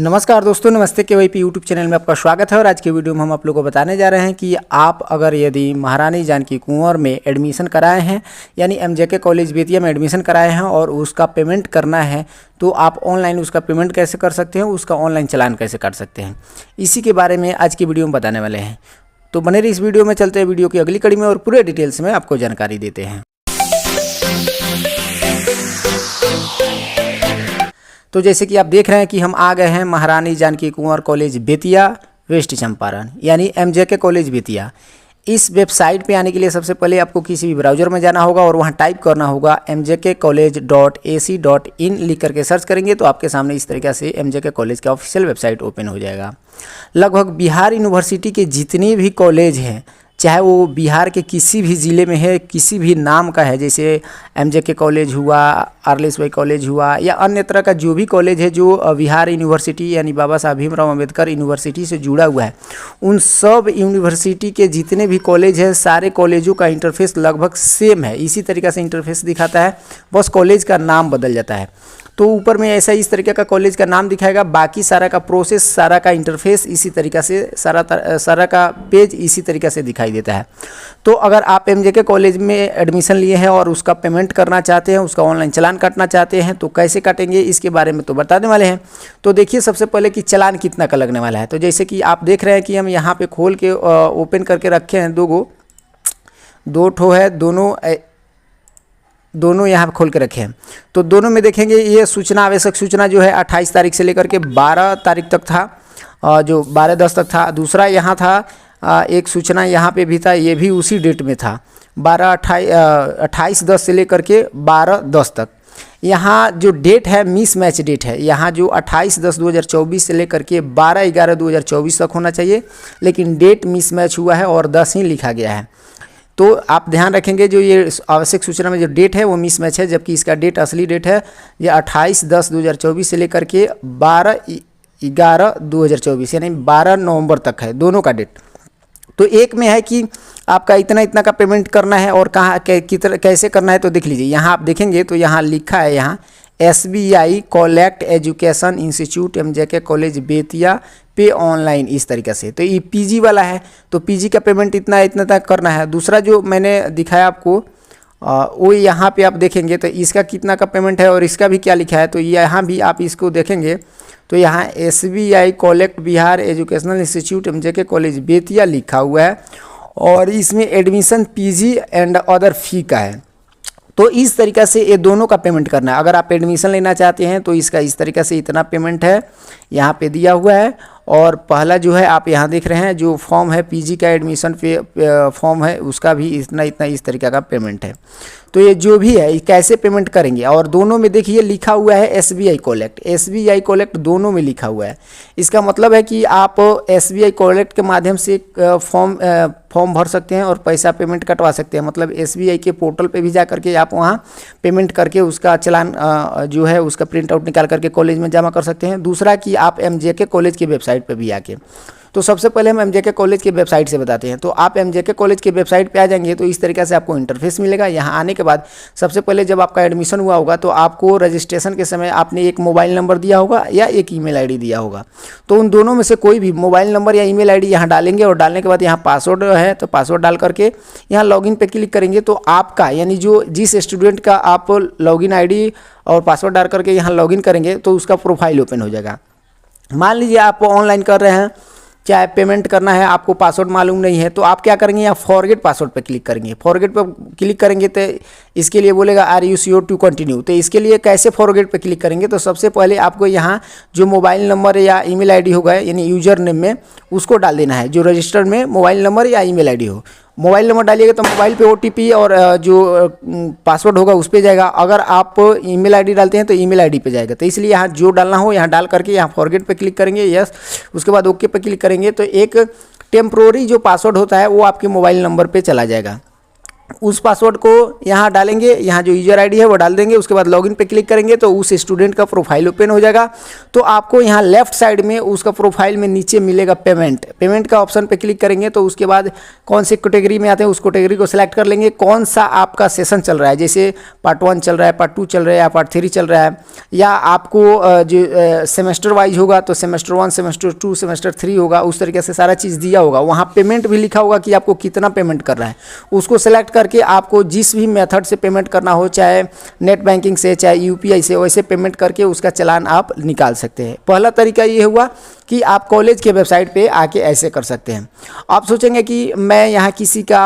नमस्कार दोस्तों, नमस्ते केवाईपी यूट्यूब चैनल में आपका स्वागत है। और आज के वीडियो में हम आप लोगों को बताने जा रहे हैं कि आप अगर यदि महारानी जानकी कुंवर में एडमिशन कराए हैं, यानी एमजेके कॉलेज बेतिया में एडमिशन कराए हैं और उसका पेमेंट करना है, तो आप ऑनलाइन उसका पेमेंट कैसे कर सकते हैं, उसका ऑनलाइन चालान कैसे काट सकते हैं, इसी के बारे में आज की वीडियो में बताने वाले हैं। तो बने रहिए इस वीडियो में, चलते हैं वीडियो की अगली कड़ी में और पूरे डिटेल्स में आपको जानकारी देते हैं। तो जैसे कि आप देख रहे हैं कि हम आ गए हैं महारानी जानकी कुंवर कॉलेज बेतिया वेस्ट चंपारण, यानी एमजेके कॉलेज बेतिया। इस वेबसाइट पे आने के लिए सबसे पहले आपको किसी भी ब्राउज़र में जाना होगा और वहाँ टाइप करना होगा mjkcollege.ac.in लिख करके सर्च करेंगे तो आपके सामने इस तरीके से एमजेके कॉलेज का ऑफिशियल वेबसाइट ओपन हो जाएगा। लगभग बिहार यूनिवर्सिटी के जितने भी कॉलेज हैं, चाहे वो बिहार के किसी भी ज़िले में है, किसी भी नाम का है, जैसे एमजेके कॉलेज हुआ, आरएलएसवाई कॉलेज हुआ, या अन्य तरह का जो भी कॉलेज है जो बिहार यूनिवर्सिटी यानी बाबा साहब भीमराव अम्बेडकर यूनिवर्सिटी से जुड़ा हुआ है, उन सब यूनिवर्सिटी के जितने भी कॉलेज हैं, सारे कॉलेजों का इंटरफेस लगभग सेम है। इसी तरीक़े से इंटरफेस दिखाता है, बस कॉलेज का नाम बदल जाता है। तो ऊपर में ऐसा इस तरीके का कॉलेज का नाम दिखाएगा, बाकी सारा का प्रोसेस, सारा का इंटरफेस इसी तरीक़ा से, सारा का पेज इसी तरीक़े से दिखाई देता है। तो अगर आप एमजेके कॉलेज में एडमिशन लिए हैं और उसका पेमेंट करना चाहते हैं, उसका ऑनलाइन चालान काटना चाहते हैं, तो कैसे काटेंगे इसके बारे में तो बताने वाले हैं। तो देखिए सबसे पहले कि चालान कितना का लगने वाला है। तो जैसे कि आप देख रहे हैं कि हम यहाँ पे खोल के ओपन करके रखे हैं, दो ठो है, दोनों यहाँ पे खोल के रखे हैं। तो दोनों में देखेंगे ये सूचना, आवश्यक सूचना जो है 28 तारीख से लेकर के 12 तारीख तक था, जो 12/10 तक था। दूसरा यहाँ था एक सूचना यहाँ पे भी था, ये भी उसी डेट में था, 28/10 से लेकर के 12/10 तक। यहाँ जो डेट है मिस मैच डेट है, यहाँ जो 28/10/2024 से लेकर के 12/11/2024 तक होना चाहिए, लेकिन डेट मिस मैच हुआ है और 10 ही लिखा गया है। तो आप ध्यान रखेंगे जो ये आवश्यक सूचना में जो डेट है वो मिस मैच है, जबकि इसका डेट असली डेट है ये 28/10/2024 से लेकर के 12/11/2024 यानी 12 नवंबर तक है, दोनों का डेट। तो एक में है कि आपका इतना इतना का पेमेंट करना है और कहाँ कैसे करना है, तो देख लीजिए। यहाँ आप देखेंगे तो यहाँ लिखा है, यहाँ SBI collect education institute MJK college Bettiah पे ऑनलाइन, इस तरीके से। तो ये पीजी वाला है, तो पीजी का पेमेंट इतना तक करना है। दूसरा जो मैंने दिखाया आपको वो यहाँ पे आप देखेंगे तो इसका कितना का पेमेंट है और इसका भी क्या लिखा है, तो यहाँ भी आप इसको देखेंगे तो यहाँ SBI collect Bihar educational institute MJK college Bettiah लिखा हुआ है और इसमें एडमिशन पीजी एंड अदर फी का है। तो इस तरीक़ा से ये दोनों का पेमेंट करना है। अगर आप एडमिशन लेना चाहते हैं तो इसका इस तरीक़े से इतना पेमेंट है, यहाँ पे दिया हुआ है। और पहला जो है आप यहाँ देख रहे हैं जो फॉर्म है, पीजी का एडमिशन फॉर्म है, उसका भी इतना इस तरीक़े का पेमेंट है। तो ये जो भी है कैसे पेमेंट करेंगे, और दोनों में देखिए लिखा हुआ है SBI कलेक्ट दोनों में लिखा हुआ है। इसका मतलब है कि आप SBI कलेक्ट के माध्यम से फॉर्म भर सकते हैं और पैसा पेमेंट कटवा सकते हैं। मतलब SBI के पोर्टल पे भी जा करके आप वहाँ पेमेंट करके उसका चालान जो है उसका प्रिंट आउट निकाल करके कॉलेज में जमा कर सकते हैं। दूसरा कि आप एमजेके कॉलेज की वेबसाइट पे भी आके, तो सबसे पहले हम एमजेके कॉलेज की वेबसाइट से बताते हैं। तो आप एमजेके कॉलेज की वेबसाइट पे आ जाएंगे तो इस तरीके से आपको इंटरफेस मिलेगा। यहाँ आने के बाद सबसे पहले जब आपका एडमिशन हुआ होगा तो आपको रजिस्ट्रेशन के समय आपने एक मोबाइल नंबर दिया होगा या एक ईमेल आईडी दिया होगा। तो उन दोनों में से कोई भी मोबाइल नंबर या ईमेल आईडी यहाँ डालेंगे और डालने के बाद यहाँ पासवर्ड है तो पासवर्ड डाल करके यहाँ लॉगिन पे क्लिक करेंगे तो आपका यानी जो जिस स्टूडेंट का आप लॉगिन आईडी और पासवर्ड डाल करके यहाँ लॉगिन करेंगे तो उसका प्रोफाइल ओपन हो जाएगा। मान लीजिए आप ऑनलाइन कर रहे हैं, चाहे पेमेंट करना है, आपको पासवर्ड मालूम नहीं है, तो आप क्या करेंगे, यहाँ फॉरगेट पासवर्ड पे क्लिक करेंगे। फॉरगेट पे क्लिक करेंगे तो इसके लिए बोलेगा are you sure to continue. तो इसके लिए कैसे फॉरगेट पे क्लिक करेंगे, तो सबसे पहले आपको यहाँ जो मोबाइल नंबर या ईमेल आईडी होगा यानी यूजर नेम में उसको डाल देना है, जो रजिस्टर्ड में मोबाइल नंबर या ईमेल आईडी हो। मोबाइल नंबर डालिएगा तो मोबाइल पे OTP और जो पासवर्ड होगा उस पर जाएगा। अगर आप ईमेल आईडी डालते हैं तो ईमेल आईडी पे जाएगा। तो इसलिए यहाँ जो डालना हो यहाँ डाल करके यहाँ फॉरगेट पे क्लिक करेंगे, यस। उसके बाद ओके पे क्लिक करेंगे तो एक टेम्प्रोरी जो पासवर्ड होता है वो आपके मोबाइल नंबर पे चला जाएगा। उस पासवर्ड को यहाँ डालेंगे, यहाँ जो यूजर आईडी है वो डाल देंगे, उसके बाद लॉगिन पे क्लिक करेंगे तो उस स्टूडेंट का प्रोफाइल ओपन हो जाएगा। तो आपको यहाँ लेफ्ट साइड में उसका प्रोफाइल में नीचे मिलेगा पेमेंट का ऑप्शन पे क्लिक करेंगे तो उसके बाद कौन से कैटेगरी में आते हैं उस कैटेगरी को सिलेक्ट कर लेंगे, कौन सा आपका सेशन चल रहा है, जैसे पार्ट 1 चल रहा है, पार्ट 2 चल रहा है या पार्ट 3 चल रहा है, या आपको जो सेमेस्टर वाइज होगा तो सेमेस्टर 1, सेमेस्टर 2, सेमेस्टर 3 होगा, उस तरीके से सारा चीज़ दिया होगा। वहाँ पेमेंट भी लिखा होगा कि आपको कितना पेमेंट कर रहा है, उसको सेलेक्ट करके आपको जिस भी मेथड से पेमेंट करना हो, चाहे नेट बैंकिंग से, चाहे यूपीआई से, वैसे पेमेंट करके उसका चालान आप निकाल सकते हैं। पहला तरीका ये हुआ कि आप कॉलेज के वेबसाइट पे आके ऐसे कर सकते हैं। आप सोचेंगे कि मैं यहाँ किसी का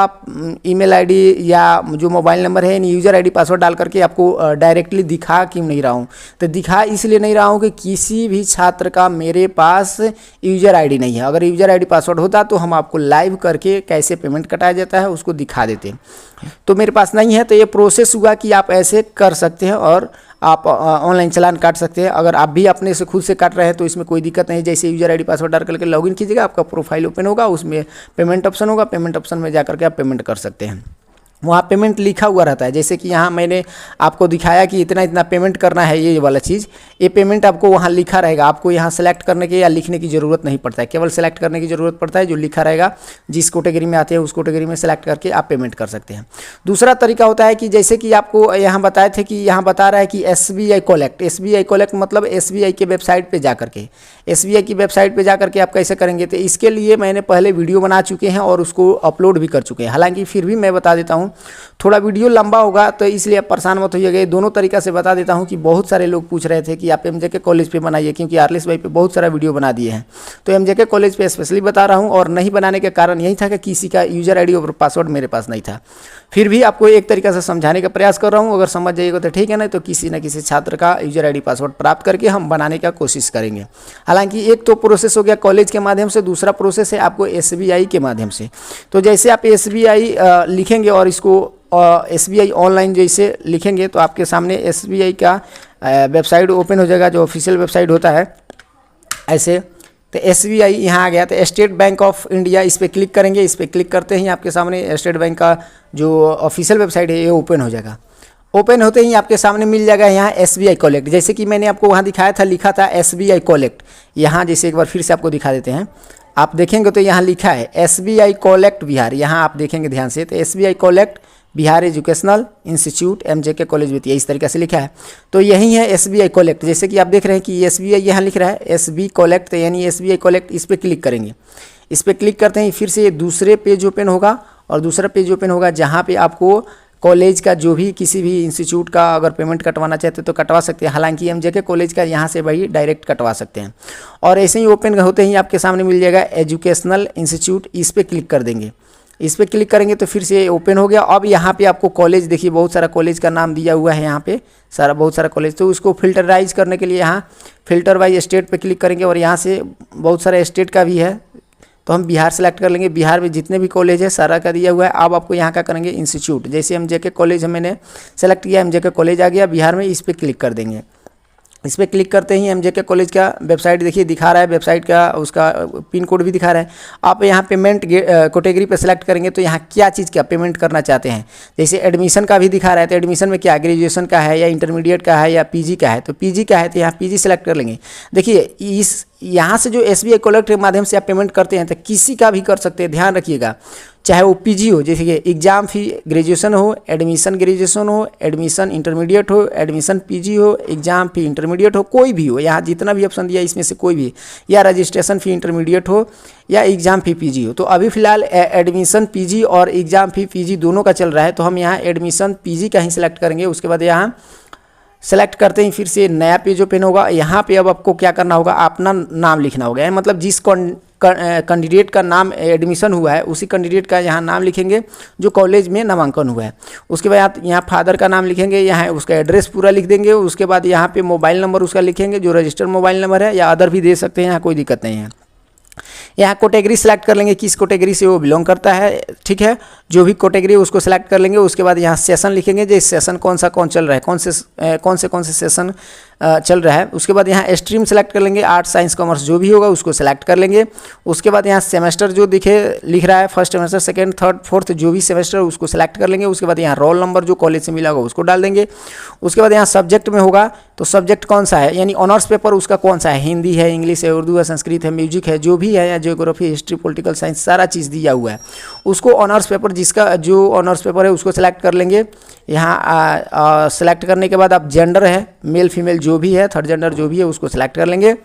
ईमेल आईडी या जो मोबाइल नंबर है यूज़र आईडी पासवर्ड डाल करके आपको डायरेक्टली दिखा क्यों नहीं रहा हूँ। तो दिखा इसलिए नहीं रहा हूँ कि किसी भी छात्र का मेरे पास यूज़र आईडी नहीं है। अगर यूज़र आईडी पासवर्ड होता तो हम आपको लाइव करके कैसे पेमेंट कटाया जाता है उसको दिखा देते। तो मेरे पास नहीं है, तो ये प्रोसेस हुआ कि आप ऐसे कर सकते हैं और आप ऑनलाइन चालान काट सकते हैं। अगर आप भी अपने से खुद से काट रहे हैं तो इसमें कोई दिक्कत नहीं। जैसे यूजर आईडी पासवर्ड डाल करके लॉगिन कीजिएगा, आपका प्रोफाइल ओपन होगा, उसमें पेमेंट ऑप्शन होगा, पेमेंट ऑप्शन में जाकर के आप पेमेंट कर सकते हैं। वहाँ पेमेंट लिखा हुआ रहता है, जैसे कि यहाँ मैंने आपको दिखाया कि इतना इतना पेमेंट करना है, ये वाला चीज़, ये पेमेंट आपको वहाँ लिखा रहेगा। आपको यहाँ सेलेक्ट करने की या लिखने की ज़रूरत नहीं पड़ता है, केवल सेलेक्ट करने की ज़रूरत पड़ता है। जो लिखा रहेगा जिस कैटेगरी में आते हैं उस कैटेगरी में सेलेक्ट करके आप पेमेंट कर सकते हैं। दूसरा तरीका होता है कि जैसे कि आपको यहाँ बताए थे कि यहाँ बता रहा है कि SBI कॉलेक्ट मतलब SBI के वेबसाइट पर जा करके, SBI की वेबसाइट पर जा करके आप कैसे करेंगे। तो इसके लिए मैंने पहले वीडियो बना चुके हैं और उसको अपलोड भी कर चुके हैं। हालांकि फिर भी मैं बता देता हूँ, थोड़ा वीडियो लंबा होगा तो इसलिए आप परेशान मत होइएगा। ये दोनों तरीका से बता देता हूँ कि बहुत सारे लोग पूछ रहे थे कि आप MJK कॉलेज पे बनाइए, क्योंकि आरलेस भाई पे बहुत सारा वीडियो बना दिए हैं। तो MJK कॉलेज पे स्पेशली बता रहा हूँ, और नहीं बनाने के कारण यही था कि किसी का यूजर आईडी और पासवर्ड मेरे पास नहीं था। फिर भी आपको एक तरीका से समझाने का प्रयास कर रहा हूँ, अगर समझ जाइएगा तो ठीक है, नहीं तो किसी न किसी छात्र का यूजर आईडी पासवर्ड प्राप्त करके हम बनाने का कोशिश करेंगे। हालांकि एक तो प्रोसेस हो गया कॉलेज के माध्यम से, दूसरा प्रोसेस है आपको SBI के माध्यम से। तो जैसे आप SBI लिखेंगे और इसको SBI ऑनलाइन जैसे लिखेंगे तो आपके सामने SBI का वेबसाइट ओपन हो जाएगा, जो ऑफिशियल वेबसाइट होता है ऐसे। तो SBI यहाँ आ गया, तो स्टेट बैंक ऑफ इंडिया, इस पर क्लिक करेंगे। इस पर क्लिक करते ही आपके सामने स्टेट बैंक का जो ऑफिशियल वेबसाइट है ये ओपन हो जाएगा। ओपन होते ही आपके सामने मिल जाएगा यहाँ SBI कॉलेक्ट, जैसे कि मैंने आपको वहाँ दिखाया था, लिखा था SBI कॉलेक्ट। यहाँ जैसे एक बार फिर से आपको दिखा देते हैं, आप देखेंगे तो यहाँ लिखा है SBI कॉलेक्ट बिहार। यहाँ आप देखेंगे ध्यान से, तो SBI collect Bihar educational institute MJK college Bettiah, इस तरीके से लिखा है। तो यही है SBI कॉलेक्ट, जैसे कि आप देख रहे हैं कि SBI यहाँ लिख रहा है SB कॉलेक्ट, तो यानी SBI कॉलेक्ट। इस पर क्लिक करेंगे। इस पर क्लिक करते ही फिर से दूसरे पेज ओपन होगा, और दूसरा पेज ओपन होगा जहाँ पे आपको कॉलेज का जो भी किसी भी इंस्टीट्यूट का अगर पेमेंट कटवाना चाहते तो कटवा सकते हैं। हालांकि MJK कॉलेज का यहाँ से भाई डायरेक्ट कटवा सकते हैं। और ऐसे ही ओपन होते ही आपके सामने मिल जाएगा एजुकेशनल इंस्टीट्यूट, इस पर क्लिक कर देंगे। इस पर क्लिक करेंगे तो फिर से ओपन हो गया। अब यहाँ पे आपको कॉलेज देखिए, बहुत सारा कॉलेज का नाम दिया हुआ है यहाँ पे, बहुत सारा कॉलेज। तो उसको फिल्टराइज करने के लिए यहाँ फिल्टर बाई स्टेट पे क्लिक करेंगे, और यहाँ से बहुत सारे स्टेट का भी है, तो हम बिहार सेलेक्ट कर लेंगे। बिहार में जितने भी कॉलेज है सारा का दिया हुआ है। अब आपको यहाँ का करेंगे इंस्टीट्यूट, जैसे MJK कॉलेज मैंने सेलेक्ट किया, MJK कॉलेज आ गया बिहार में, इस पर क्लिक कर देंगे। इस पर क्लिक करते ही MJK कॉलेज का वेबसाइट देखिए दिखा रहा है, वेबसाइट का उसका पिन कोड भी दिखा रहा है। आप यहाँ पेमेंट कैटेगरी पे सेलेक्ट करेंगे तो यहाँ क्या चीज़ का पेमेंट करना चाहते हैं, जैसे एडमिशन का भी दिखा रहा है, तो एडमिशन में क्या ग्रेजुएशन का है या इंटरमीडिएट का है या PG का है, तो PG का है तो यहाँ PG सेलेक्ट कर लेंगे। देखिए इस यहाँ से जो SBI कॉलेक्ट के माध्यम से आप पेमेंट करते हैं तो किसी का भी कर सकते हैं, ध्यान रखिएगा, चाहे वो PG हो, जैसे कि एग्जाम फी ग्रेजुएशन हो, एडमिशन ग्रेजुएशन हो, एडमिशन इंटरमीडिएट हो, एडमिशन PG हो, एग्जाम फी इंटरमीडिएट हो, कोई भी हो, यहाँ जितना भी ऑप्शन दिया इसमें से कोई भी, या रजिस्ट्रेशन फ़ी इंटरमीडिएट हो या एग्जाम फी PG हो। तो अभी फ़िलहाल एडमिशन PG और एग्जाम फी PG दोनों का चल रहा है, तो हम यहाँ एडमिशन PG का ही सिलेक्ट करेंगे। उसके बाद यहाँ सेलेक्ट करते ही फिर से नया पेज ओपन होगा। यहाँ पे अब आपको क्या करना होगा, अपना नाम लिखना होगा, मतलब जिस कैंडिडेट का नाम एडमिशन हुआ है उसी कैंडिडेट का यहाँ नाम लिखेंगे जो कॉलेज में नामांकन हुआ है। उसके बाद यहाँ फादर का नाम लिखेंगे, यहाँ उसका एड्रेस पूरा लिख देंगे। उसके बाद यहाँ पे मोबाइल नंबर उसका लिखेंगे जो रजिस्टर्ड मोबाइल नंबर है, या अदर भी दे सकते हैं, यहाँ कोई दिक्कत नहीं है। यहाँ कैटेगरी सेलेक्ट कर लेंगे, किस कैटेगरी से वो बिलोंग करता है, ठीक है, जो भी कैटेगरी है उसको सेलेक्ट कर लेंगे। उसके बाद यहाँ सेशन लिखेंगे, जो सेशन कौन सा चल रहा है, कौन से सेशन चल रहा है। उसके बाद यहाँ स्ट्रीम सेलेक्ट कर लेंगे, आर्ट्स साइंस कॉमर्स जो भी होगा उसको सेलेक्ट कर लेंगे। उसके बाद यहाँ सेमेस्टर जो लिख रहा है, first semester, second, third, fourth, जो भी सेमेस्टर उसको सेलेक्ट कर लेंगे। उसके बाद यहाँ रोल नंबर जो कॉलेज से मिला होगा उसको डाल देंगे। उसके बाद यहाँ सब्जेक्ट में होगा तो सब्जेक्ट कौन सा है, यानी ऑनर्स पेपर उसका कौन सा है, हिंदी है, इंग्लिश है, उर्दू है, संस्कृत है, म्यूजिक है, जो भी है, या ज्योग्राफी, हिस्ट्री, पॉलिटिकल साइंस, सारा चीज़ दिया हुआ है। उसको ऑनर्स पेपर, जिसका जो ऑनर्स पेपर है उसको सेलेक्ट कर लेंगे। यहाँ सेलेक्ट करने के बाद आप जेंडर है, मेल फीमेल जो भी है, थर्ड जेंडर जो भी है उसको सेलेक्ट कर लेंगे।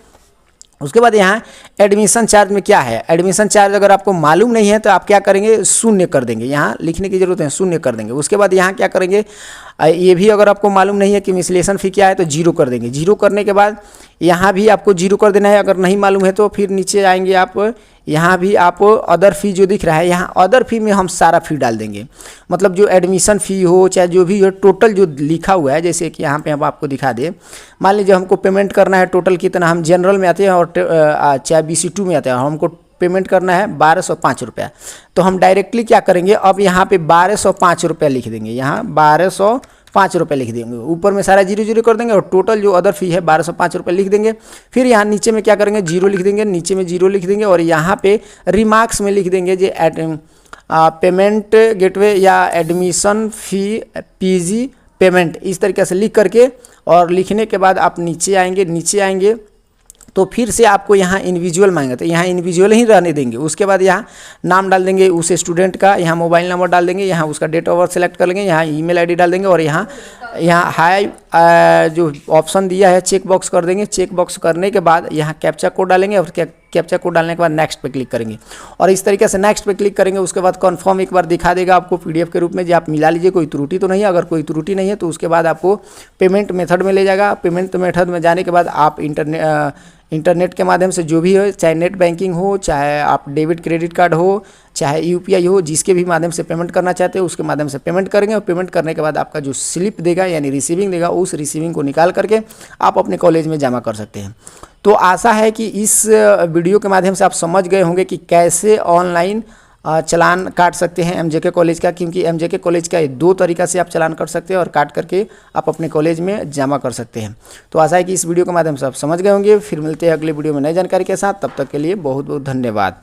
उसके बाद यहाँ एडमिशन चार्ज में क्या है, एडमिशन चार्ज अगर आपको मालूम नहीं है तो आप क्या करेंगे, शून्य कर देंगे, यहाँ लिखने की जरूरत है, शून्य कर देंगे। उसके बाद यहाँ क्या करेंगे, ये भी अगर आपको मालूम नहीं है कि मिसलेशन फ़ी क्या है तो जीरो कर देंगे। जीरो करने के बाद यहाँ भी आपको जीरो कर देना है। अगर नहीं मालूम है तो फिर नीचे आएंगे आप, यहाँ भी आप अदर फ़ी जो दिख रहा है, यहाँ अदर फ़ी में हम सारा फ़ी डाल देंगे। मतलब जो एडमिशन फ़ी हो चाहे जो भी हो, टोटल जो लिखा हुआ है, जैसे कि यहाँ पे हम आपको दिखा दें, मान लीजिए हमको पेमेंट करना है टोटल कितना, हम जनरल में आते हैं और चाहे BC2 में आते हैं, हमको पेमेंट करना है 1205 रुपया, तो हम डायरेक्टली क्या करेंगे, अब यहाँ पे 1205 रुपया लिख देंगे, यहाँ 1205 रुपये लिख देंगे, ऊपर में सारा जीरो जीरो कर देंगे और टोटल जो अदर फी है 1205 रुपये लिख देंगे। फिर यहाँ नीचे में क्या करेंगे, जीरो लिख देंगे, नीचे में जीरो लिख देंगे और यहाँ पे रिमार्क्स में लिख देंगे जे पेमेंट गेटवे या एडमिशन फ़ी PG पेमेंट, इस तरीके से लिख करके, और लिखने के बाद आप नीचे आएंगे तो फिर से आपको यहाँ इंडिविजुअल मांगेगा, तो यहाँ इंडिविजुअल ही रहने देंगे। उसके बाद यहाँ नाम डाल देंगे उस स्टूडेंट का, यहाँ मोबाइल नंबर डाल देंगे, यहाँ उसका डेट ऑफ बर्थ सेलेक्ट कर लेंगे, यहाँ ईमेल आईडी डाल देंगे और यहाँ हाई जो ऑप्शन दिया है चेक बॉक्स कर देंगे। चेक बॉक्स करने के बाद यहाँ कैप्चा कोड डालेंगे और कैप्चा कोड डालने के बाद नेक्स्ट पे क्लिक करेंगे और इस तरीके से नेक्स्ट पे क्लिक करेंगे। उसके बाद कंफर्म एक बार दिखा देगा आपको PDF के रूप में, जो आप मिला लीजिए, कोई त्रुटि तो नहीं है। अगर कोई त्रुटि नहीं है तो उसके बाद आपको पेमेंट मेथड में ले जाएगा। पेमेंट मेथड में जाने के बाद आप इंटरनेट के माध्यम से जो भी हो, चाहे नेट बैंकिंग हो, चाहे आप डेबिट क्रेडिट कार्ड हो, चाहे UPI हो, जिसके भी माध्यम से पेमेंट करना चाहते हो उसके माध्यम से पेमेंट करेंगे। और पेमेंट करने के बाद आपका जो स्लिप देगा यानी रिसीविंग देगा, उस रिसीविंग को निकाल करके आप अपने कॉलेज में जमा कर सकते हैं। तो आशा है कि इस वीडियो के माध्यम से आप समझ गए होंगे कि कैसे ऑनलाइन चालान काट सकते हैं MJK कॉलेज का, क्योंकि MJK कॉलेज का 2 तरीका से आप चालान कर सकते हैं और काट करके आप अपने कॉलेज में जमा कर सकते हैं। तो आशा है कि इस वीडियो के माध्यम से आप समझ गए होंगे। फिर मिलते हैं अगले वीडियो में नई जानकारी के साथ, तब तक के लिए बहुत बहुत धन्यवाद।